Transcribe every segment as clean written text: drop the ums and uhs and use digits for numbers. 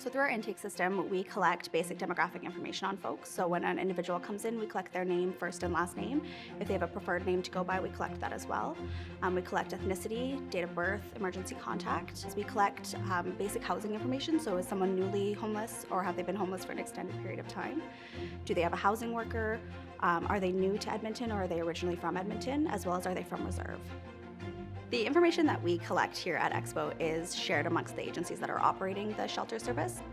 So through our intake system, we collect basic demographic information on folks. So when an individual comes in, we collect their name, first and last name. If they have a preferred name to go by, we collect that as well. We collect ethnicity, date of birth, emergency contact. We collect basic housing information. So is someone newly homeless or have they been homeless for an extended period of time? Do they have a housing worker? Are they new to Edmonton or are they originally from Edmonton? As well as are they from Reserve? The information that we collect here at Expo is shared amongst the agencies that are operating the shelter service.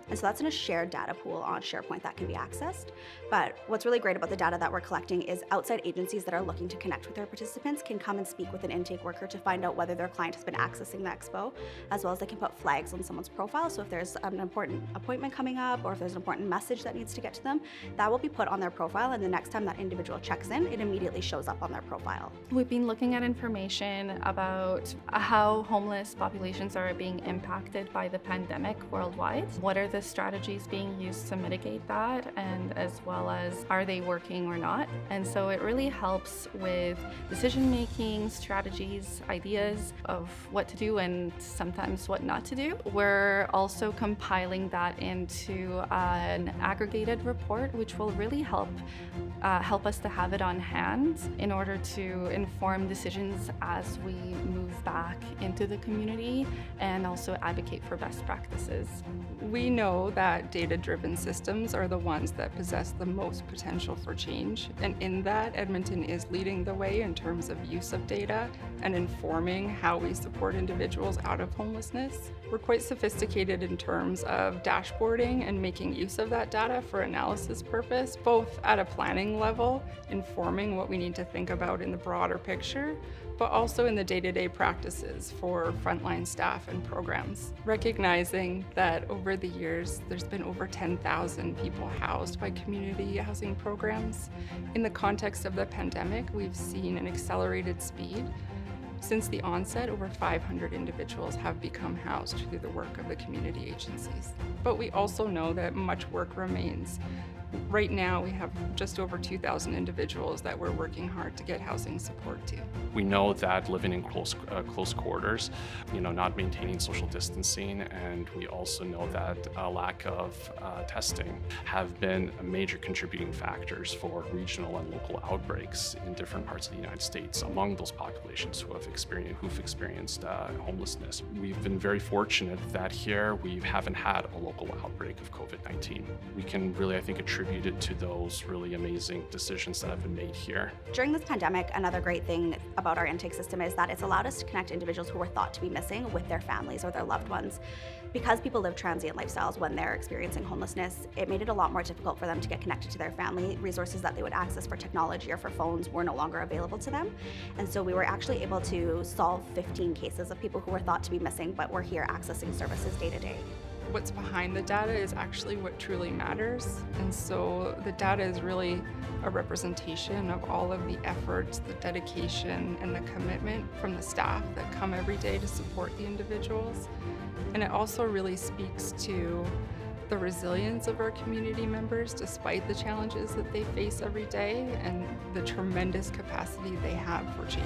And so that's in a shared data pool on SharePoint that can be accessed. But what's really great about the data that we're collecting is outside agencies that are looking to connect with their participants can come and speak with an intake worker to find out whether their client has been accessing the Expo, as well as they can put flags on someone's profile. So if there's an important appointment coming up or if there's an important message that needs to get to them, that will be put on their profile. And the next time that individual checks in, it immediately shows up on their profile. We've been looking at information about how homeless populations are being impacted by the pandemic worldwide. What are the strategies being used to mitigate that, and as well as are they working or not? And so it really helps with decision making, strategies, ideas of what to do and sometimes what not to do. We're also compiling that into an aggregated report, which will really help us to have it on hand in order to inform decisions as we move back into the community and also advocate for best practices. We know that data-driven systems are the ones that possess the most potential for change, and in that, Edmonton is leading the way in terms of use of data and informing how we support individuals out of homelessness. We're quite sophisticated in terms of dashboarding and making use of that data for analysis purpose, both at a planning level, informing what we need to think about in the broader picture, but also in the day-to-day practices for frontline staff and programs. Recognizing that over the years, there's been over 10,000 people housed by community housing programs. In the context of the pandemic, we've seen an accelerated speed. Since the onset, over 500 individuals have become housed through the work of the community agencies. But we also know that much work remains. Right now, we have just over 2,000 individuals that we're working hard to get housing support to. We know that living in close quarters, not maintaining social distancing, and we also know that a lack of testing have been major contributing factors for regional and local outbreaks in different parts of the United States among those populations who've experienced homelessness. We've been very fortunate that here we haven't had a local outbreak of COVID-19. We can really, I think, attribute it to those really amazing decisions that have been made here. During this pandemic, another great thing about our intake system is that it's allowed us to connect individuals who were thought to be missing with their families or their loved ones. Because people live transient lifestyles when they're experiencing homelessness, it made it a lot more difficult for them to get connected to their family. Resources that they would access for technology or for phones were no longer available to them. And so we were actually able to solve 15 cases of people who were thought to be missing but were here accessing services day to day. What's behind the data is actually what truly matters. And so the data is really a representation of all of the efforts, the dedication, and the commitment from the staff that come every day to support the individuals. And it also really speaks to the resilience of our community members despite the challenges that they face every day and the tremendous capacity they have for change.